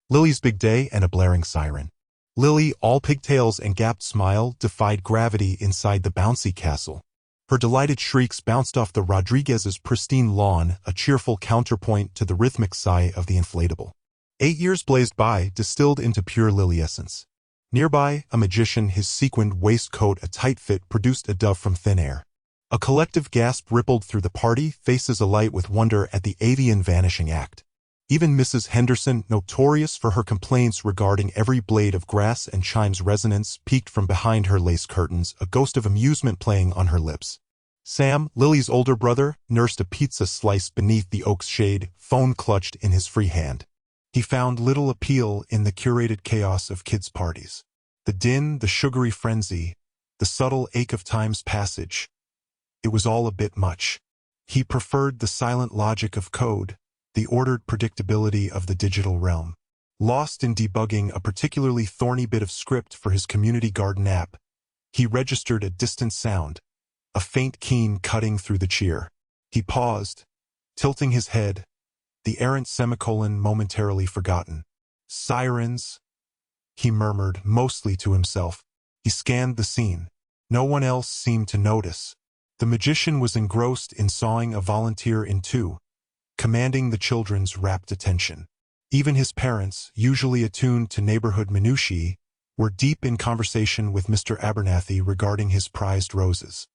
Lily's big day and a blaring siren. Lily, all pigtails and gapped smile, defied gravity inside the bouncy castle. Her delighted shrieks bounced off the Rodriguez's pristine lawn, a cheerful counterpoint to the rhythmic sigh of the inflatable. 8 years blazed by, distilled into pure Lily essence. Nearby, a magician, his sequined waistcoat a tight fit, produced a dove from thin air. A collective gasp rippled through the party, faces alight with wonder at the avian vanishing act. Even Mrs. Henderson, notorious for her complaints regarding every blade of grass and chime's resonance, peeked from behind her lace curtains, a ghost of amusement playing on her lips. Sam, Lily's older brother, nursed a pizza slice beneath the oak's shade, phone clutched in his free hand. He found little appeal in the curated chaos of kids' parties. The din, the sugary frenzy, the subtle ache of time's passage. It was all a bit much. He preferred the silent logic of code, the ordered predictability of the digital realm. Lost in debugging a particularly thorny bit of script for his community garden app, he registered a distant sound, a faint keen cutting through the cheer. He paused, tilting his head, the errant semicolon momentarily forgotten. Sirens, he murmured, mostly to himself. He scanned the scene. No one else seemed to notice. The magician was engrossed in sawing a volunteer in two, commanding the children's rapt attention. Even his parents, usually attuned to neighborhood minutiae, were deep in conversation with Mr. Abernathy regarding his prized roses.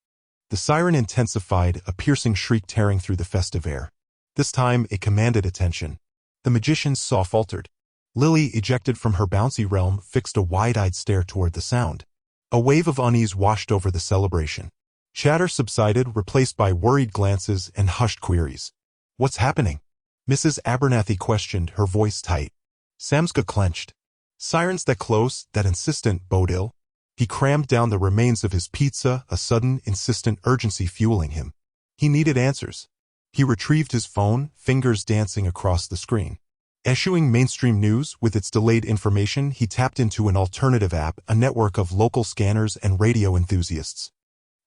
The siren intensified, a piercing shriek tearing through the festive air. This time it commanded attention. The magician's saw faltered. Lily, ejected from her bouncy realm, fixed a wide-eyed stare toward the sound. A wave of unease washed over the celebration. Chatter subsided, replaced by worried glances and hushed queries. "What's happening?" Mrs. Abernathy questioned, her voice tight. Sam's jaw clenched. Sirens that close, that insistent, bode ill. He crammed down the remains of his pizza, a sudden, insistent urgency fueling him. He needed answers. He retrieved his phone, fingers dancing across the screen. Eschewing mainstream news with its delayed information, he tapped into an alternative app, a network of local scanners and radio enthusiasts.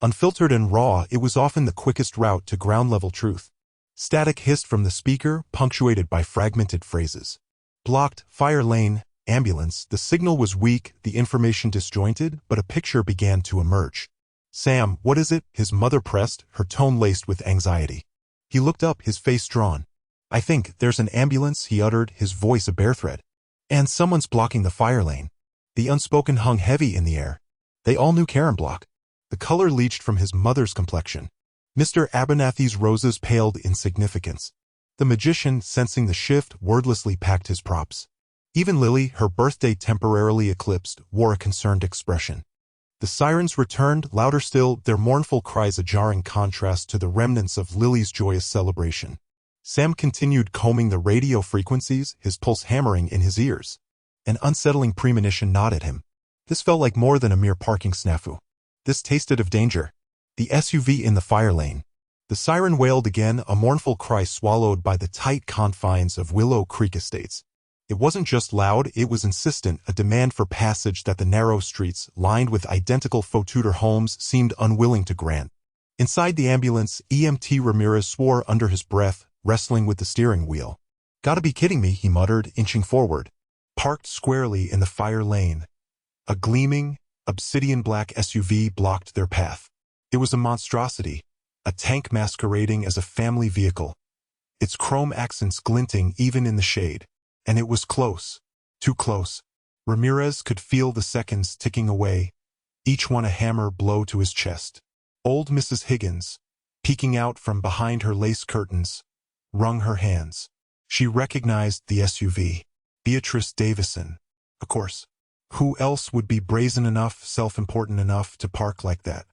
Unfiltered and raw, it was often the quickest route to ground-level truth. Static hissed from the speaker, punctuated by fragmented phrases. Blocked, fire lane, ambulance. The signal was weak, the information disjointed, but a picture began to emerge. "Sam, what is it?" his mother pressed, her tone laced with anxiety. He looked up, his face drawn. "I think there's an ambulance," he uttered, his voice a bare thread. "And someone's blocking the fire lane." The unspoken hung heavy in the air. They all knew Karen Block. The color leached from his mother's complexion. Mr. Abernathy's roses paled in significance. The magician, sensing the shift, wordlessly packed his props. Even Lily, her birthday temporarily eclipsed, wore a concerned expression. The sirens returned, louder still, their mournful cries a jarring contrast to the remnants of Lily's joyous celebration. Sam continued combing the radio frequencies, his pulse hammering in his ears. An unsettling premonition gnawed at him. This felt like more than a mere parking snafu. This tasted of danger. The SUV in the fire lane. The siren wailed again, a mournful cry swallowed by the tight confines of Willow Creek Estates. It wasn't just loud, it was insistent, a demand for passage that the narrow streets, lined with identical faux Tudor homes, seemed unwilling to grant. Inside the ambulance, EMT Ramirez swore under his breath, wrestling with the steering wheel. "Gotta be kidding me," he muttered, inching forward. Parked squarely in the fire lane, a gleaming, obsidian-black SUV blocked their path. It was a monstrosity, a tank masquerading as a family vehicle, its chrome accents glinting even in the shade. And it was close, too close. Ramirez could feel the seconds ticking away, each one a hammer blow to his chest. Old Mrs. Higgins, peeking out from behind her lace curtains, wrung her hands. She recognized the SUV. Beatrice Davison, of course. Who else would be brazen enough, self-important enough to park like that?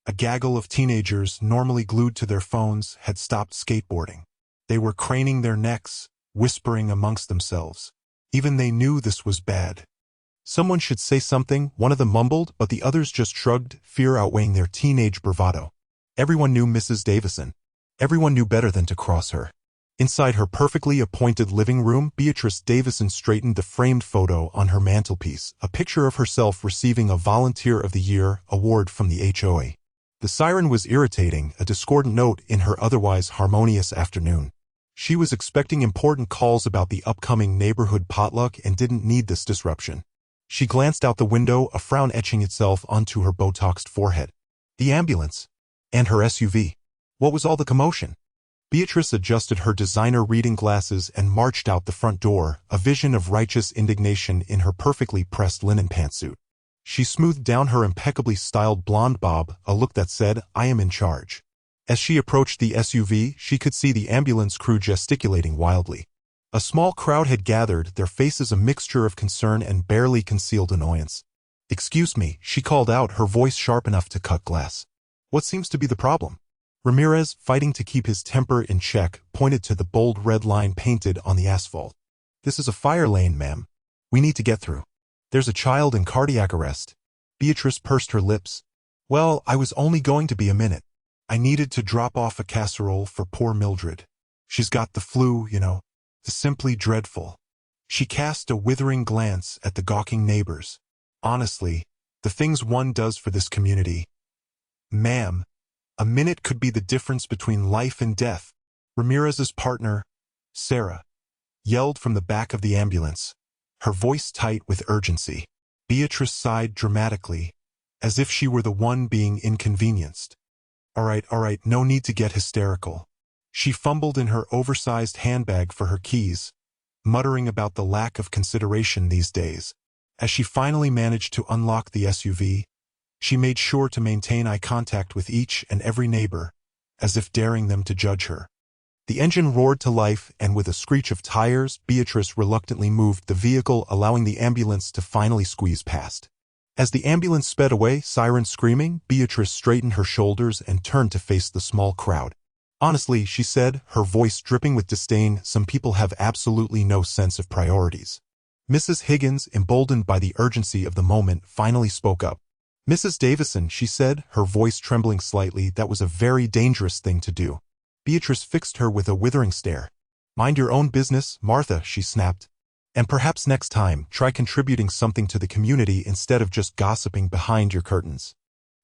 A gaggle of teenagers, normally glued to their phones, had stopped skateboarding. They were craning their necks, whispering amongst themselves. Even they knew this was bad. Someone should say something, one of them mumbled, but the others just shrugged, fear outweighing their teenage bravado. Everyone knew Mrs. Davison. Everyone knew better than to cross her. Inside her perfectly appointed living room, Beatrice Davison straightened the framed photo on her mantelpiece, a picture of herself receiving a Volunteer of the Year award from the HOA. The siren was irritating, a discordant note in her otherwise harmonious afternoon. She was expecting important calls about the upcoming neighborhood potluck and didn't need this disruption. She glanced out the window, a frown etching itself onto her Botoxed forehead. The ambulance. And her SUV. What was all the commotion? Beatrice adjusted her designer reading glasses and marched out the front door, a vision of righteous indignation in her perfectly pressed linen pantsuit. She smoothed down her impeccably styled blonde bob, a look that said, "I am in charge." As she approached the SUV, she could see the ambulance crew gesticulating wildly. A small crowd had gathered, their faces a mixture of concern and barely concealed annoyance. "Excuse me," she called out, her voice sharp enough to cut glass. "What seems to be the problem?" Ramirez, fighting to keep his temper in check, pointed to the bold red line painted on the asphalt. "This is a fire lane, ma'am. We need to get through. There's a child in cardiac arrest." Beatrice pursed her lips. "Well, I was only going to be a minute. I needed to drop off a casserole for poor Mildred. She's got the flu, you know. The simply dreadful." She cast a withering glance at the gawking neighbors. "Honestly, the things one does for this community. Ma'am, a minute could be the difference between life and death." Ramirez's partner, Sarah, yelled from the back of the ambulance, her voice tight with urgency. Beatrice sighed dramatically, as if she were the one being inconvenienced. All right, no need to get hysterical." She fumbled in her oversized handbag for her keys, muttering about the lack of consideration these days. As she finally managed to unlock the SUV, she made sure to maintain eye contact with each and every neighbor, as if daring them to judge her. The engine roared to life, and with a screech of tires, Beatrice reluctantly moved the vehicle, allowing the ambulance to finally squeeze past. As the ambulance sped away, siren screaming, Beatrice straightened her shoulders and turned to face the small crowd. "Honestly," she said, her voice dripping with disdain, "some people have absolutely no sense of priorities." Mrs. Higgins, emboldened by the urgency of the moment, finally spoke up. "Mrs. Davison," she said, her voice trembling slightly, "that was a very dangerous thing to do." Beatrice fixed her with a withering stare. "Mind your own business, Martha," she snapped. "And perhaps next time, try contributing something to the community instead of just gossiping behind your curtains."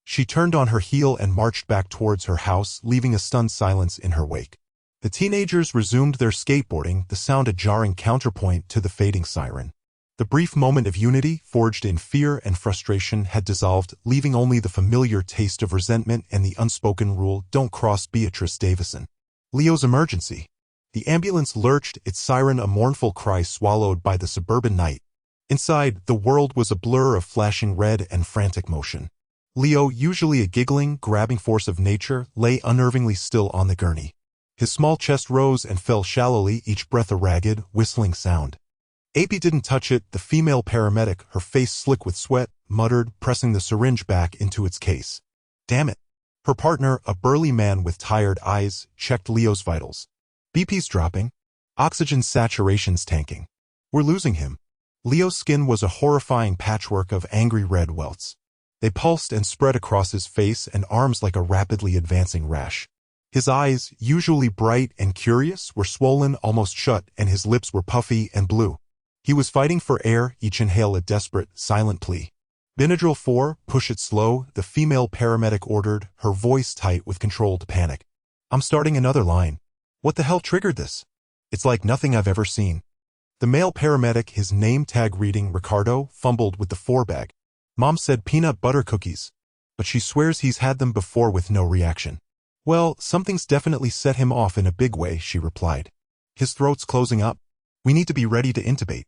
She turned on her heel and marched back towards her house, leaving a stunned silence in her wake. The teenagers resumed their skateboarding, the sound a jarring counterpoint to the fading siren. The brief moment of unity, forged in fear and frustration, had dissolved, leaving only the familiar taste of resentment and the unspoken rule, "Don't cross Beatrice Davison." Leo's emergency. The ambulance lurched, its siren a mournful cry swallowed by the suburban night. Inside, the world was a blur of flashing red and frantic motion. Leo, usually a giggling, grabbing force of nature, lay unnervingly still on the gurney. His small chest rose and fell shallowly, each breath a ragged, whistling sound. AP didn't touch it. The female paramedic, her face slick with sweat, muttered, pressing the syringe back into its case. "Damn it." Her partner, a burly man with tired eyes, checked Leo's vitals. "BP's dropping. Oxygen saturation's tanking. We're losing him." Leo's skin was a horrifying patchwork of angry red welts. They pulsed and spread across his face and arms like a rapidly advancing rash. His eyes, usually bright and curious, were swollen almost shut, and his lips were puffy and blue. He was fighting for air, each inhale a desperate, silent plea. "Benadryl 4, push it slow," the female paramedic ordered, her voice tight with controlled panic. "I'm starting another line." "What the hell triggered this? It's like nothing I've ever seen." The male paramedic, his name tag reading Ricardo, fumbled with the 4-bag. "Mom said peanut butter cookies, but she swears he's had them before with no reaction." "Well, something's definitely set him off in a big way," she replied. "His throat's closing up. We need to be ready to intubate."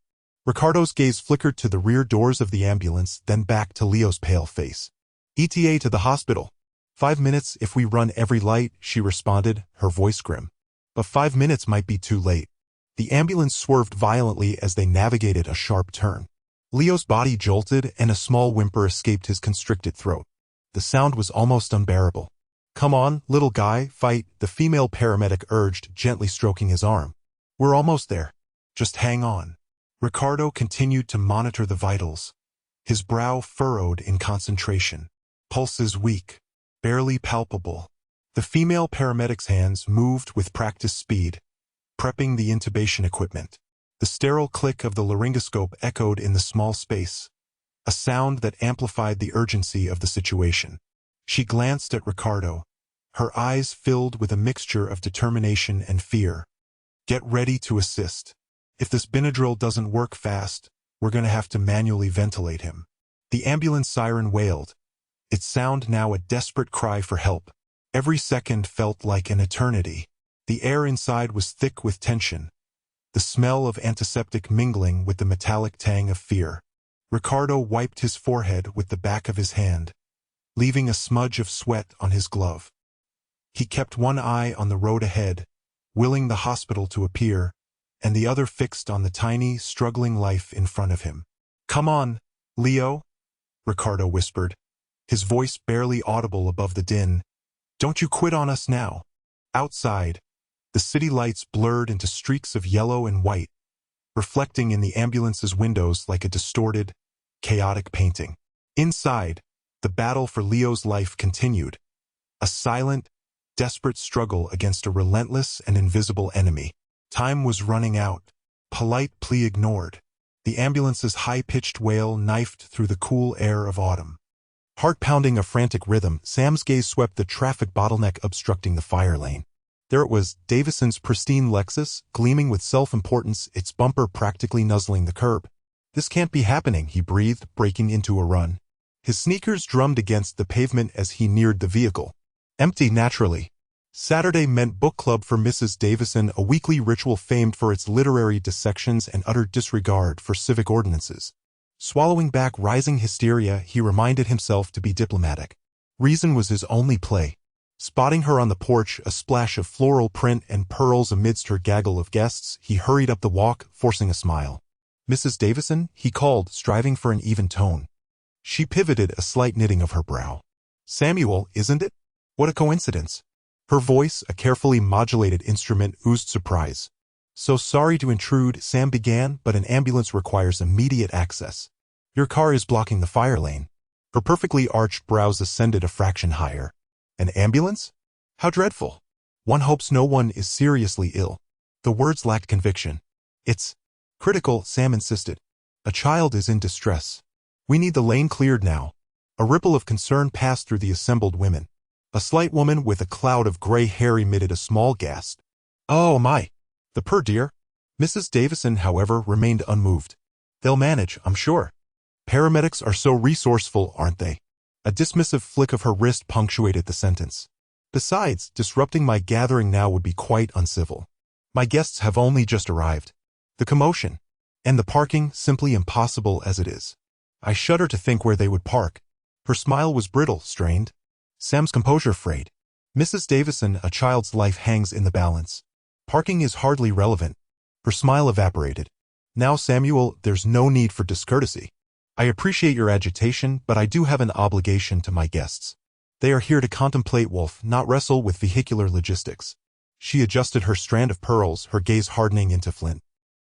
Ricardo's gaze flickered to the rear doors of the ambulance, then back to Leo's pale face. "ETA to the hospital. 5 minutes if we run every light," she responded, her voice grim. "But 5 minutes might be too late." The ambulance swerved violently as they navigated a sharp turn. Leo's body jolted, and a small whimper escaped his constricted throat. The sound was almost unbearable. "Come on, little guy, fight," the female paramedic urged, gently stroking his arm. "We're almost there. Just hang on." Ricardo continued to monitor the vitals, his brow furrowed in concentration. Pulses weak, barely palpable. The female paramedic's hands moved with practiced speed, prepping the intubation equipment. The sterile click of the laryngoscope echoed in the small space, a sound that amplified the urgency of the situation. She glanced at Ricardo, her eyes filled with a mixture of determination and fear. Get ready to assist. If this Benadryl doesn't work fast, we're going to have to manually ventilate him." The ambulance siren wailed, its sound now a desperate cry for help. Every second felt like an eternity. The air inside was thick with tension, the smell of antiseptic mingling with the metallic tang of fear. Ricardo wiped his forehead with the back of his hand, leaving a smudge of sweat on his glove. He kept one eye on the road ahead, willing the hospital to appear, and the other fixed on the tiny, struggling life in front of him. "Come on, Leo," Ricardo whispered, his voice barely audible above the din. "Don't you quit on us now." Outside, the city lights blurred into streaks of yellow and white, reflecting in the ambulance's windows like a distorted, chaotic painting. Inside, the battle for Leo's life continued, a silent, desperate struggle against a relentless and invisible enemy. Time was running out, polite plea ignored. The ambulance's high-pitched wail knifed through the cool air of autumn. Heart pounding a frantic rhythm, Sam's gaze swept the traffic bottleneck obstructing the fire lane. There it was, Davison's pristine Lexus, gleaming with self-importance, its bumper practically nuzzling the curb. "This can't be happening," he breathed, breaking into a run. His sneakers drummed against the pavement as he neared the vehicle. Empty, naturally. Saturday meant book club for Mrs. Davison, a weekly ritual famed for its literary dissections and utter disregard for civic ordinances. Swallowing back rising hysteria, he reminded himself to be diplomatic. Reason was his only play. Spotting her on the porch, a splash of floral print and pearls amidst her gaggle of guests, he hurried up the walk, forcing a smile. "Mrs. Davison?" he called, striving for an even tone. She pivoted, a slight knitting of her brow. "Samuel, isn't it? What a coincidence." Her voice, a carefully modulated instrument, oozed surprise. "So sorry to intrude," Sam began, "but an ambulance requires immediate access. Your car is blocking the fire lane." Her perfectly arched brows ascended a fraction higher. "An ambulance? How dreadful. One hopes no one is seriously ill." The words lacked conviction. "It's critical," Sam insisted. "A child is in distress. We need the lane cleared now." A ripple of concern passed through the assembled women. A slight woman with a cloud of gray hair emitted a small gasp. "Oh my! The poor dear." Mrs. Davison, however, remained unmoved. "They'll manage, I'm sure. Paramedics are so resourceful, aren't they?" A dismissive flick of her wrist punctuated the sentence. "Besides, disrupting my gathering now would be quite uncivil. My guests have only just arrived. The commotion, and the parking, simply impossible as it is. I shudder to think where they would park." Her smile was brittle, strained. Sam's composure frayed. "Mrs. Davison, a child's life hangs in the balance. Parking is hardly relevant." Her smile evaporated. "Now, Samuel, there's no need for discourtesy. I appreciate your agitation, but I do have an obligation to my guests. They are here to contemplate Wolf, not wrestle with vehicular logistics." She adjusted her strand of pearls, her gaze hardening into flint.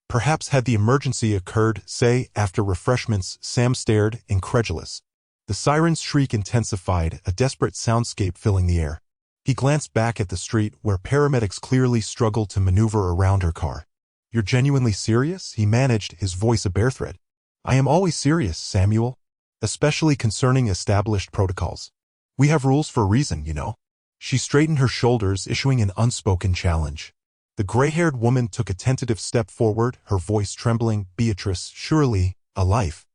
"Perhaps had the emergency occurred, say, after refreshments," Sam stared, incredulous. The siren's shriek intensified, a desperate soundscape filling the air. He glanced back at the street, where paramedics clearly struggled to maneuver around her car. "You're genuinely serious?" he managed, his voice a bare thread. "I am always serious, Samuel. Especially concerning established protocols. We have rules for a reason, you know." She straightened her shoulders, issuing an unspoken challenge. The gray-haired woman took a tentative step forward, her voice trembling. "Beatrice, surely, a life."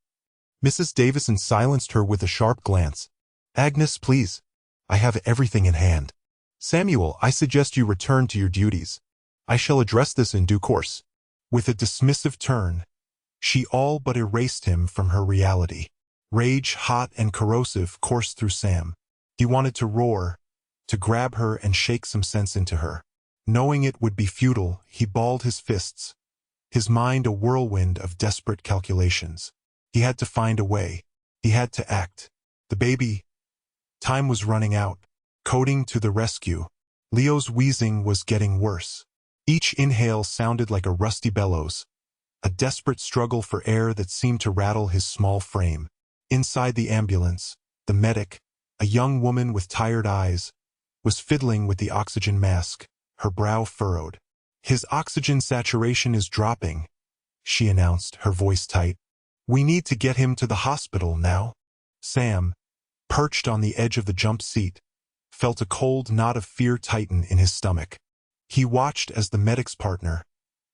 Mrs. Davison silenced her with a sharp glance. "Agnes, please. I have everything in hand. Samuel, I suggest you return to your duties. I shall address this in due course." With a dismissive turn, she all but erased him from her reality. Rage, hot and corrosive, coursed through Sam. He wanted to roar, to grab her and shake some sense into her. Knowing it would be futile, he balled his fists, his mind a whirlwind of desperate calculations. He had to find a way. He had to act. The baby. Time was running out. Coding to the rescue. Leo's wheezing was getting worse. Each inhale sounded like a rusty bellows, a desperate struggle for air that seemed to rattle his small frame. Inside the ambulance, the medic, a young woman with tired eyes, was fiddling with the oxygen mask, her brow furrowed. "His oxygen saturation is dropping," she announced, her voice tight. "We need to get him to the hospital now." Sam, perched on the edge of the jump seat, felt a cold knot of fear tighten in his stomach. He watched as the medic's partner,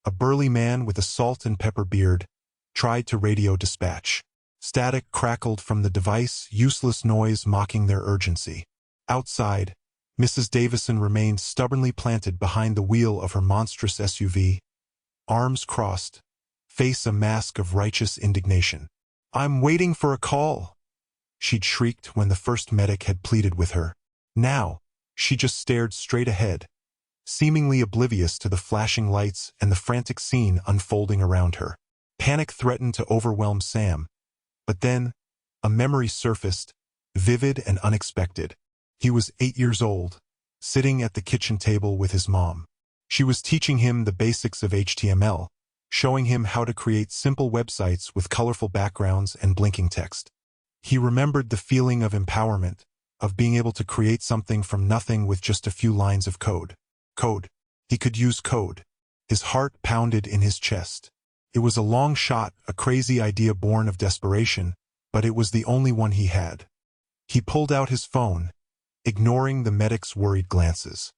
A burly man with a salt and pepper beard tried to radio dispatch. Static crackled from the device, useless noise mocking their urgency. Outside, Mrs. Davison remained stubbornly planted behind the wheel of her monstrous SUV, arms crossed, face a mask of righteous indignation. "I'm waiting for a call," she'd shrieked when the first medic had pleaded with her. Now, she just stared straight ahead, seemingly oblivious to the flashing lights and the frantic scene unfolding around her. Panic threatened to overwhelm Sam, but then, a memory surfaced, vivid and unexpected. He was 8 years old, sitting at the kitchen table with his mom. She was teaching him the basics of HTML, showing him how to create simple websites with colorful backgrounds and blinking text. He remembered the feeling of empowerment, of being able to create something from nothing with just a few lines of code. Code. He could use code. His heart pounded in his chest. It was a long shot, a crazy idea born of desperation, but it was the only one he had. He pulled out his phone, ignoring the medic's worried glances.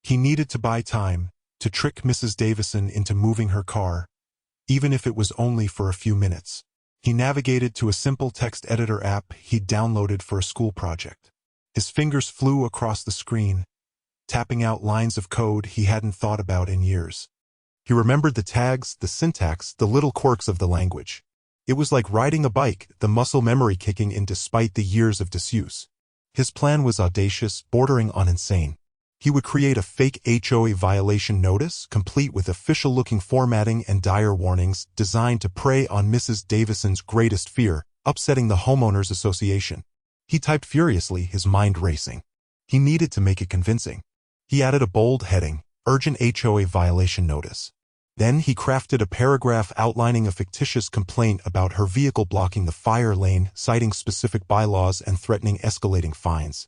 He needed to buy time, to trick Mrs. Davison into moving her car, even if it was only for a few minutes. He navigated to a simple text editor app he'd downloaded for a school project. His fingers flew across the screen, tapping out lines of code he hadn't thought about in years. He remembered the tags, the syntax, the little quirks of the language. It was like riding a bike, the muscle memory kicking in despite the years of disuse. His plan was audacious, bordering on insane. He would create a fake HOA violation notice, complete with official-looking formatting and dire warnings, designed to prey on Mrs. Davison's greatest fear, upsetting the homeowners association. He typed furiously, his mind racing. He needed to make it convincing. He added a bold heading, "Urgent HOA violation notice." Then he crafted a paragraph outlining a fictitious complaint about her vehicle blocking the fire lane, citing specific bylaws and threatening escalating fines.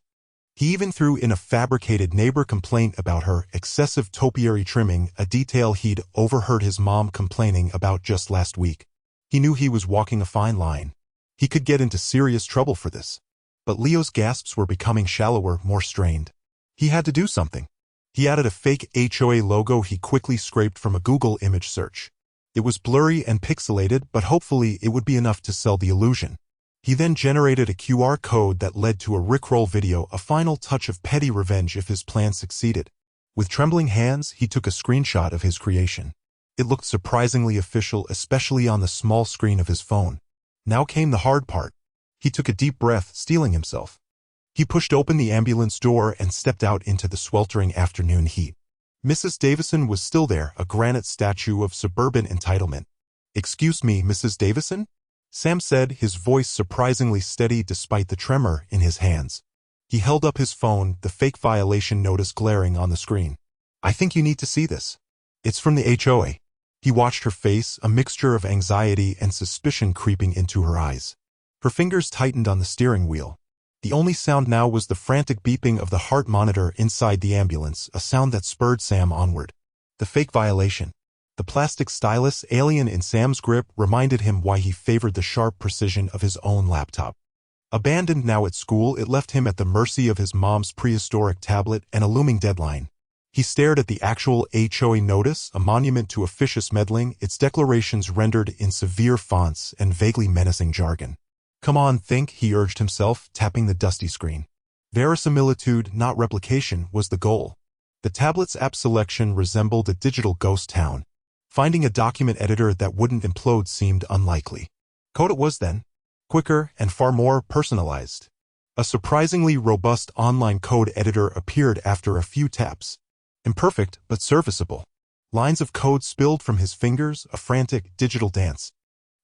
He even threw in a fabricated neighbor complaint about her excessive topiary trimming, a detail he'd overheard his mom complaining about just last week. He knew he was walking a fine line. He could get into serious trouble for this. But Leo's gasps were becoming shallower, more strained. He had to do something. He added a fake HOA logo he quickly scraped from a Google image search. It was blurry and pixelated, but hopefully it would be enough to sell the illusion. He then generated a QR code that led to a Rickroll video, a final touch of petty revenge if his plan succeeded. With trembling hands, he took a screenshot of his creation. It looked surprisingly official, especially on the small screen of his phone. Now came the hard part. He took a deep breath, steeling himself. He pushed open the ambulance door and stepped out into the sweltering afternoon heat. Mrs. Davison was still there, a granite statue of suburban entitlement. "Excuse me, Mrs. Davison?" Sam said, his voice surprisingly steady despite the tremor in his hands. He held up his phone, the fake violation notice glaring on the screen. "I think you need to see this. It's from the HOA." He watched her face, a mixture of anxiety and suspicion creeping into her eyes. Her fingers tightened on the steering wheel. The only sound now was the frantic beeping of the heart monitor inside the ambulance, a sound that spurred Sam onward. The fake violation. The plastic stylus, alien in Sam's grip, reminded him why he favored the sharp precision of his own laptop. Abandoned now at school, it left him at the mercy of his mom's prehistoric tablet and a looming deadline. He stared at the actual HOA notice, a monument to officious meddling, its declarations rendered in severe fonts and vaguely menacing jargon. "Come on, think," he urged himself, tapping the dusty screen. Verisimilitude, not replication, was the goal. The tablet's app selection resembled a digital ghost town. Finding a document editor that wouldn't implode seemed unlikely. Code it was then. Quicker and far more personalized. A surprisingly robust online code editor appeared after a few taps. Imperfect, but serviceable. Lines of code spilled from his fingers, a frantic digital dance.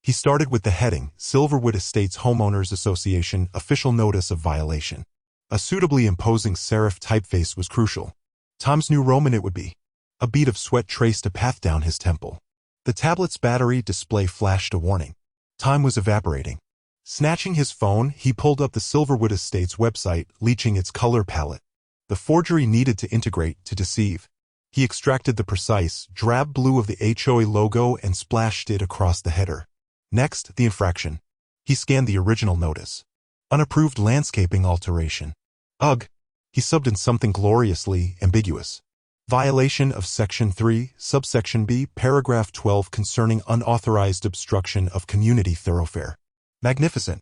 He started with the heading, Silverwood Estates Homeowners Association, official notice of violation. A suitably imposing serif typeface was crucial. Times New Roman it would be. A bead of sweat traced a path down his temple. The tablet's battery display flashed a warning. Time was evaporating. Snatching his phone, he pulled up the Silverwood Estates website, leeching its color palette. The forgery needed to integrate, to deceive. He extracted the precise, drab blue of the HOA logo and splashed it across the header. Next, the infraction. He scanned the original notice. Unapproved landscaping alteration. Ugh. He subbed in something gloriously ambiguous. Violation of Section 3, Subsection B, Paragraph 12 concerning unauthorized obstruction of community thoroughfare. Magnificent.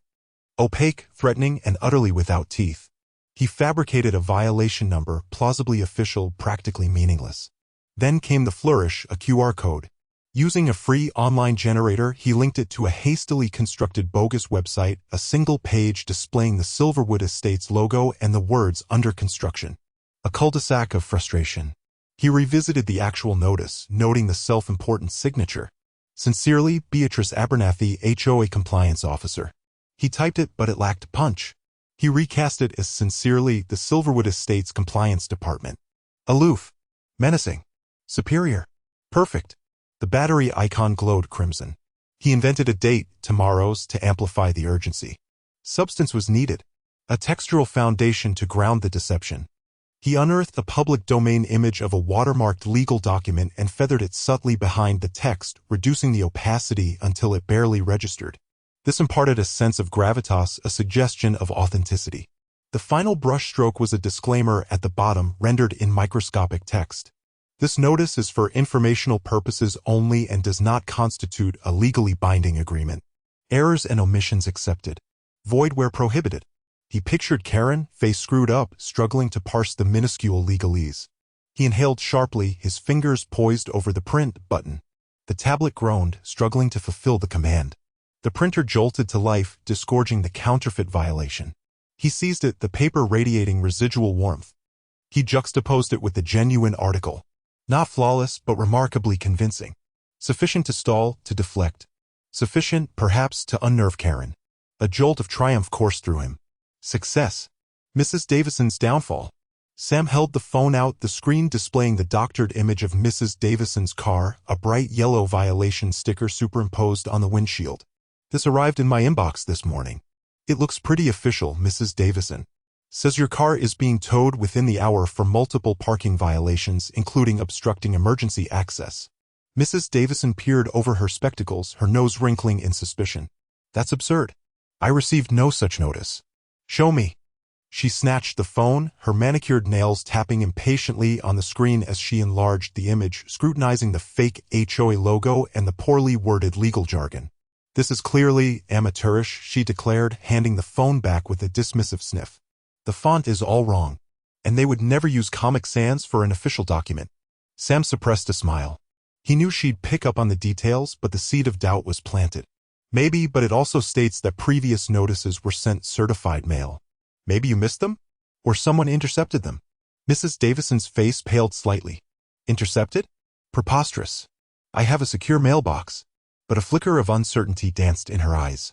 Opaque, threatening, and utterly without teeth. He fabricated a violation number, plausibly official, practically meaningless. Then came the flourish, a QR code. Using a free online generator, he linked it to a hastily constructed bogus website, a single page displaying the Silverwood Estates logo and the words under construction. A cul-de-sac of frustration. He revisited the actual notice, noting the self-important signature. Sincerely, Beatrice Abernathy, HOA Compliance Officer. He typed it, but it lacked punch. He recast it as sincerely, the Silverwood Estates Compliance Department. Aloof. Menacing. Superior. Perfect. The battery icon glowed crimson. He invented a date, tomorrow's, to amplify the urgency. Substance was needed. A textural foundation to ground the deception. He unearthed a public domain image of a watermarked legal document and feathered it subtly behind the text, reducing the opacity until it barely registered. This imparted a sense of gravitas, a suggestion of authenticity. The final brushstroke was a disclaimer at the bottom, rendered in microscopic text. This notice is for informational purposes only and does not constitute a legally binding agreement. Errors and omissions accepted. Void where prohibited. He pictured Karen, face screwed up, struggling to parse the minuscule legalese. He inhaled sharply, his fingers poised over the print button. The tablet groaned, struggling to fulfill the command. The printer jolted to life, disgorging the counterfeit violation. He seized it, the paper radiating residual warmth. He juxtaposed it with the genuine article. Not flawless, but remarkably convincing. Sufficient to stall, to deflect. Sufficient, perhaps, to unnerve Karen. A jolt of triumph coursed through him. Success. Mrs. Davison's downfall. Sam held the phone out, the screen displaying the doctored image of Mrs. Davison's car, a bright yellow violation sticker superimposed on the windshield. This arrived in my inbox this morning. It looks pretty official, Mrs. Davison. Says your car is being towed within the hour for multiple parking violations, including obstructing emergency access. Mrs. Davison peered over her spectacles, her nose wrinkling in suspicion. That's absurd. I received no such notice. Show me. She snatched the phone, her manicured nails tapping impatiently on the screen as she enlarged the image, scrutinizing the fake HOA logo and the poorly worded legal jargon. This is clearly amateurish, she declared, handing the phone back with a dismissive sniff. The font is all wrong, and they would never use Comic Sans for an official document. Sam suppressed a smile. He knew she'd pick up on the details, but the seed of doubt was planted. Maybe, but it also states that previous notices were sent certified mail. Maybe you missed them? Or someone intercepted them? Mrs. Davison's face paled slightly. Intercepted? Preposterous. I have a secure mailbox. But a flicker of uncertainty danced in her eyes.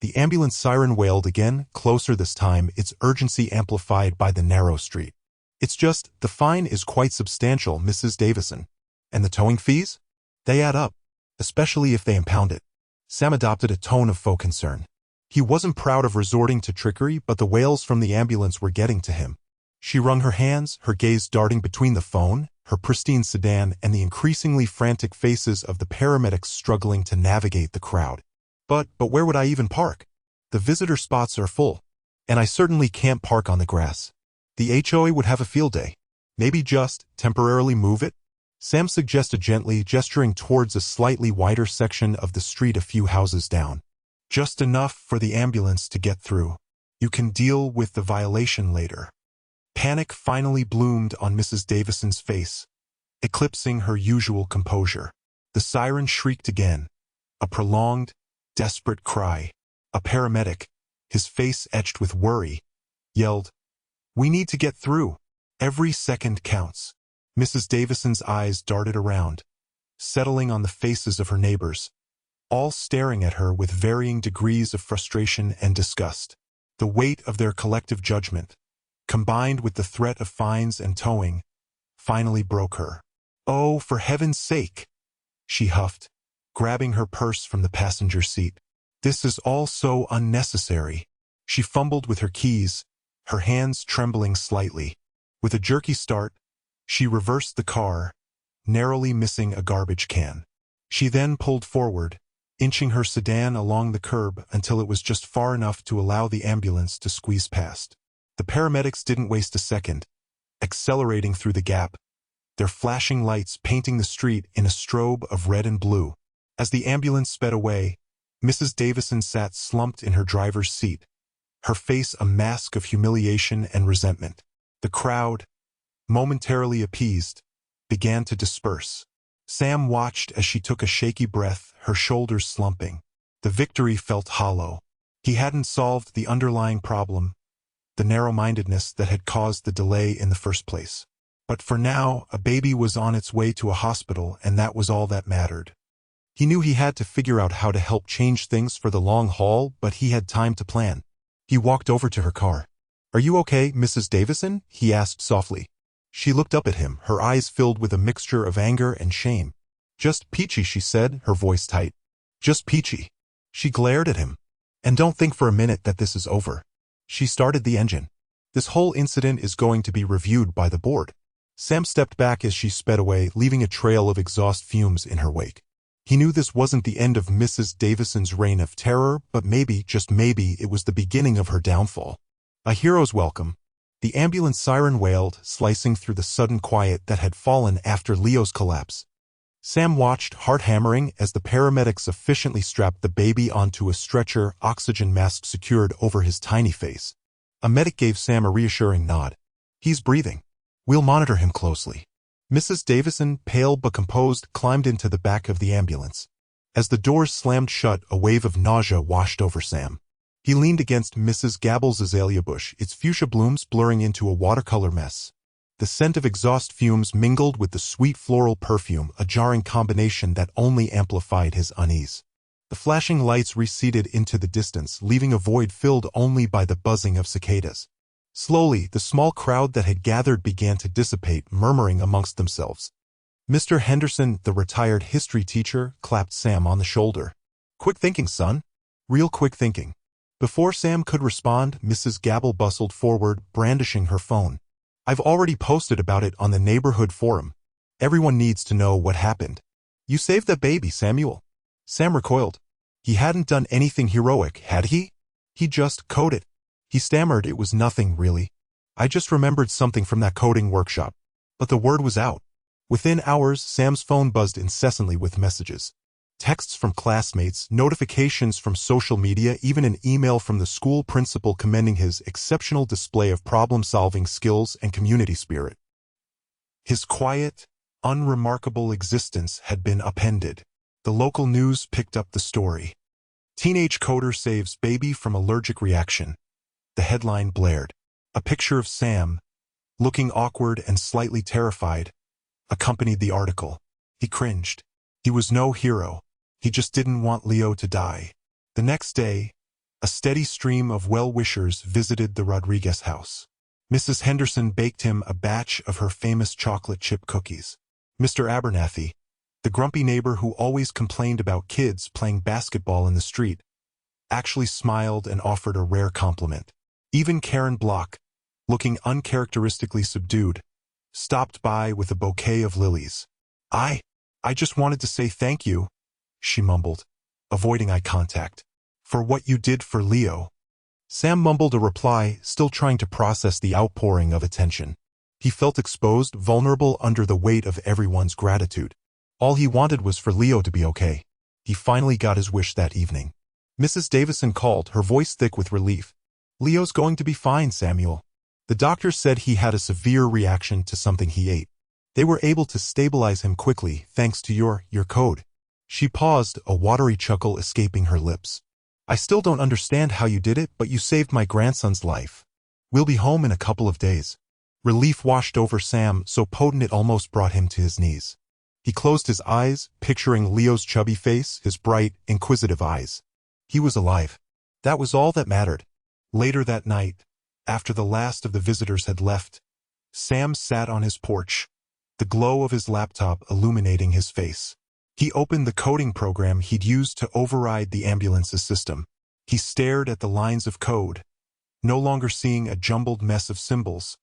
The ambulance siren wailed again, closer this time, its urgency amplified by the narrow street. It's just, the fine is quite substantial, Mrs. Davison. And the towing fees? They add up, especially if they impound it. Sam adopted a tone of faux concern. He wasn't proud of resorting to trickery, but the wails from the ambulance were getting to him. She wrung her hands, her gaze darting between the phone, her pristine sedan, and the increasingly frantic faces of the paramedics struggling to navigate the crowd. But where would I even park? The visitor spots are full. And I certainly can't park on the grass. The HOA would have a field day. Maybe just temporarily move it? Sam suggested gently, gesturing towards a slightly wider section of the street a few houses down. Just enough for the ambulance to get through. You can deal with the violation later. Panic finally bloomed on Mrs. Davison's face, eclipsing her usual composure. The siren shrieked again. A prolonged, desperate cry. A paramedic, his face etched with worry, yelled, "We need to get through. Every second counts." Mrs. Davison's eyes darted around, settling on the faces of her neighbors, all staring at her with varying degrees of frustration and disgust. The weight of their collective judgment, combined with the threat of fines and towing, finally broke her. "Oh, for heaven's sake," she huffed, grabbing her purse from the passenger seat. "This is all so unnecessary." She fumbled with her keys, her hands trembling slightly. With a jerky start, she reversed the car, narrowly missing a garbage can. She then pulled forward, inching her sedan along the curb until it was just far enough to allow the ambulance to squeeze past. The paramedics didn't waste a second, accelerating through the gap, their flashing lights painting the street in a strobe of red and blue. As the ambulance sped away, Mrs. Davison sat slumped in her driver's seat, her face a mask of humiliation and resentment. The crowd, momentarily appeased, began to disperse. Sam watched as she took a shaky breath, her shoulders slumping. The victory felt hollow. He hadn't solved the underlying problem, the narrow-mindedness that had caused the delay in the first place. But for now, a baby was on its way to a hospital, and that was all that mattered. He knew he had to figure out how to help change things for the long haul, but he had time to plan. He walked over to her car. "Are you okay, Mrs. Davison?" he asked softly. She looked up at him, her eyes filled with a mixture of anger and shame. "Just peachy," she said, her voice tight. "Just peachy." She glared at him. "And don't think for a minute that this is over." She started the engine. "This whole incident is going to be reviewed by the board." Sam stepped back as she sped away, leaving a trail of exhaust fumes in her wake. He knew this wasn't the end of Mrs. Davison's reign of terror, but maybe, just maybe, it was the beginning of her downfall. A hero's welcome. The ambulance siren wailed, slicing through the sudden quiet that had fallen after Leo's collapse. Sam watched, heart hammering, as the paramedics efficiently strapped the baby onto a stretcher, oxygen mask secured over his tiny face. A medic gave Sam a reassuring nod. "He's breathing. We'll monitor him closely." Mrs. Davison, pale but composed, climbed into the back of the ambulance. As the doors slammed shut, a wave of nausea washed over Sam. He leaned against Mrs. Gabble's azalea bush, its fuchsia blooms blurring into a watercolor mess. The scent of exhaust fumes mingled with the sweet floral perfume, a jarring combination that only amplified his unease. The flashing lights receded into the distance, leaving a void filled only by the buzzing of cicadas. Slowly, the small crowd that had gathered began to dissipate, murmuring amongst themselves. Mr. Henderson, the retired history teacher, clapped Sam on the shoulder. "Quick thinking, son. Real quick thinking." Before Sam could respond, Mrs. Gabble bustled forward, brandishing her phone. "I've already posted about it on the neighborhood forum. Everyone needs to know what happened." "You saved that baby, Samuel." Sam recoiled. He hadn't done anything heroic, had he? He just coded. He stammered, "It was nothing, really. I just remembered something from that coding workshop." But the word was out. Within hours, Sam's phone buzzed incessantly with messages. Texts from classmates, notifications from social media, even an email from the school principal commending his exceptional display of problem-solving skills and community spirit. His quiet, unremarkable existence had been upended. The local news picked up the story. "Teenage coder saves baby from allergic reaction." The headline blared. A picture of Sam, looking awkward and slightly terrified, accompanied the article. He cringed. He was no hero. He just didn't want Leo to die. The next day, a steady stream of well-wishers visited the Rodriguez house. Mrs. Henderson baked him a batch of her famous chocolate chip cookies. Mr. Abernathy, the grumpy neighbor who always complained about kids playing basketball in the street, actually smiled and offered a rare compliment. Even Karen Block, looking uncharacteristically subdued, stopped by with a bouquet of lilies. I just wanted to say thank you," she mumbled, avoiding eye contact, "for what you did for Leo." Sam mumbled a reply, still trying to process the outpouring of attention. He felt exposed, vulnerable under the weight of everyone's gratitude. All he wanted was for Leo to be okay. He finally got his wish that evening. Mrs. Davison called, her voice thick with relief. "Leo's going to be fine, Samuel. The doctor said he had a severe reaction to something he ate. They were able to stabilize him quickly, thanks to your code." She paused, a watery chuckle escaping her lips. "I still don't understand how you did it, but you saved my grandson's life. We'll be home in a couple of days." Relief washed over Sam, so potent it almost brought him to his knees. He closed his eyes, picturing Leo's chubby face, his bright, inquisitive eyes. He was alive. That was all that mattered. Later that night, after the last of the visitors had left, Sam sat on his porch, the glow of his laptop illuminating his face. He opened the coding program he'd used to override the ambulance's system. He stared at the lines of code, no longer seeing a jumbled mess of symbols,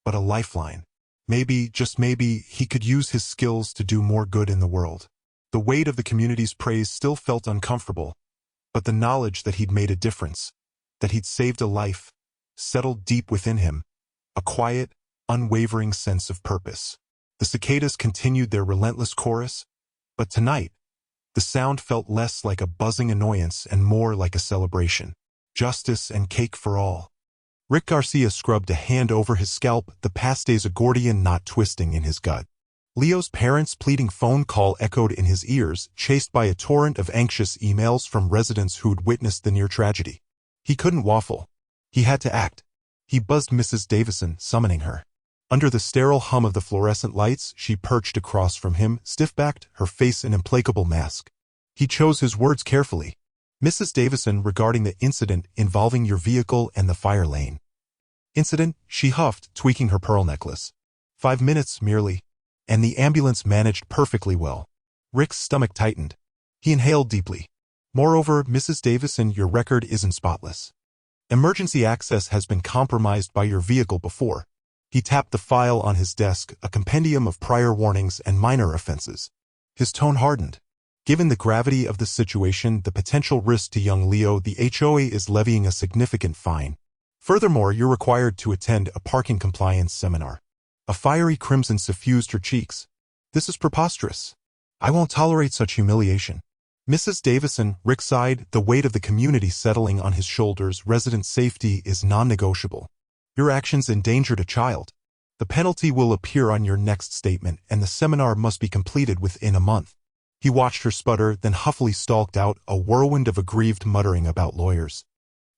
but a lifeline. Maybe, just maybe, he could use his skills to do more good in the world. The weight of the community's praise still felt uncomfortable, but the knowledge that he'd made a difference, that he'd saved a life, settled deep within him, a quiet, unwavering sense of purpose. The cicadas continued their relentless chorus, but tonight, the sound felt less like a buzzing annoyance and more like a celebration. Justice and cake for all. Rick Garcia scrubbed a hand over his scalp, the past day's Gordian knot twisting in his gut. Leo's parents' pleading phone call echoed in his ears, chased by a torrent of anxious emails from residents who'd witnessed the near tragedy. He couldn't waffle. He had to act. He buzzed Mrs. Davison, summoning her. Under the sterile hum of the fluorescent lights, she perched across from him, stiff-backed, her face an implacable mask. He chose his words carefully. Mrs. Davison, regarding the incident involving your vehicle and the fire lane. Incident, she huffed, tweaking her pearl necklace. 5 minutes, merely. And the ambulance managed perfectly well. Rick's stomach tightened. He inhaled deeply. Moreover, Mrs. Davison, your record isn't spotless. Emergency access has been compromised by your vehicle before. He tapped the file on his desk, a compendium of prior warnings and minor offenses. His tone hardened. Given the gravity of the situation, the potential risk to young Leo, the HOA is levying a significant fine. Furthermore, you're required to attend a parking compliance seminar. A fiery crimson suffused her cheeks. This is preposterous. I won't tolerate such humiliation. Mrs. Davison, Rick sighed, the weight of the community settling on his shoulders. Resident safety is non-negotiable. Your actions endangered a child. The penalty will appear on your next statement, and the seminar must be completed within a month. He watched her sputter, then huffily stalked out, a whirlwind of aggrieved muttering about lawyers.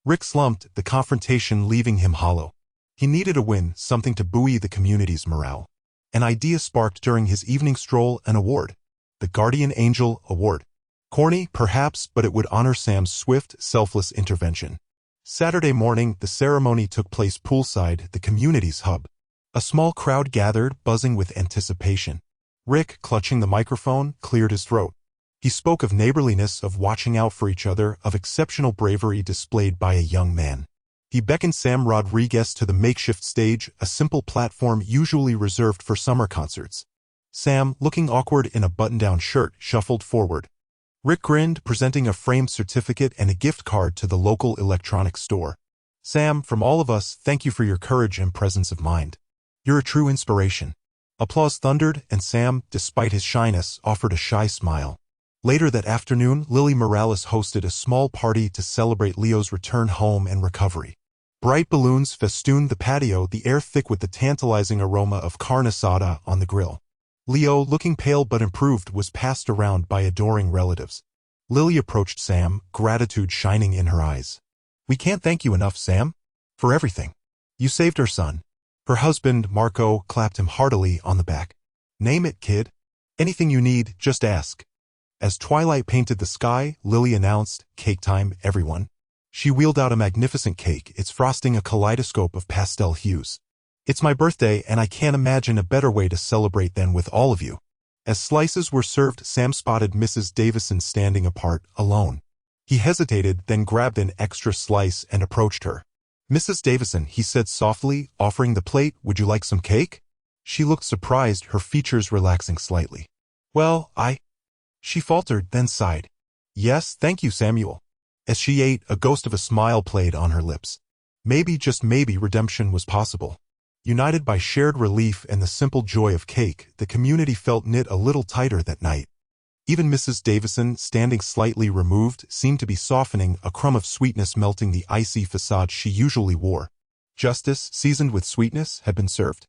Rick slumped, the confrontation leaving him hollow. He needed a win, something to buoy the community's morale. An idea sparked during his evening stroll, an award. The Guardian Angel Award. Corny, perhaps, but it would honor Sam's swift, selfless intervention. Saturday morning, the ceremony took place poolside, the community's hub. A small crowd gathered, buzzing with anticipation. Rick, clutching the microphone, cleared his throat. He spoke of neighborliness, of watching out for each other, of exceptional bravery displayed by a young man. He beckoned Sam Rodriguez to the makeshift stage, a simple platform usually reserved for summer concerts. Sam, looking awkward in a button-down shirt, shuffled forward. Rick grinned, presenting a framed certificate and a gift card to the local electronics store. Sam, from all of us, thank you for your courage and presence of mind. You're a true inspiration. Applause thundered, and Sam, despite his shyness, offered a shy smile. Later that afternoon, Lily Morales hosted a small party to celebrate Leo's return home and recovery. Bright balloons festooned the patio, the air thick with the tantalizing aroma of carne asada on the grill. Leo, looking pale but improved, was passed around by adoring relatives. Lily approached Sam, gratitude shining in her eyes. We can't thank you enough, Sam, for everything. You saved our son. Her husband, Marco, clapped him heartily on the back. Name it, kid. Anything you need, just ask. As twilight painted the sky, Lily announced, cake time, everyone. She wheeled out a magnificent cake, its frosting a kaleidoscope of pastel hues. It's my birthday, and I can't imagine a better way to celebrate than with all of you. As slices were served, Sam spotted Mrs. Davison standing apart, alone. He hesitated, then grabbed an extra slice and approached her. Mrs. Davison, he said softly, offering the plate, would you like some cake? She looked surprised, her features relaxing slightly. Well, She faltered, then sighed. Yes, thank you, Samuel. As she ate, a ghost of a smile played on her lips. Maybe, just maybe, redemption was possible. United by shared relief and the simple joy of cake, the community felt knit a little tighter that night. Even Mrs. Davison, standing slightly removed, seemed to be softening, a crumb of sweetness melting the icy facade she usually wore. Justice, seasoned with sweetness, had been served.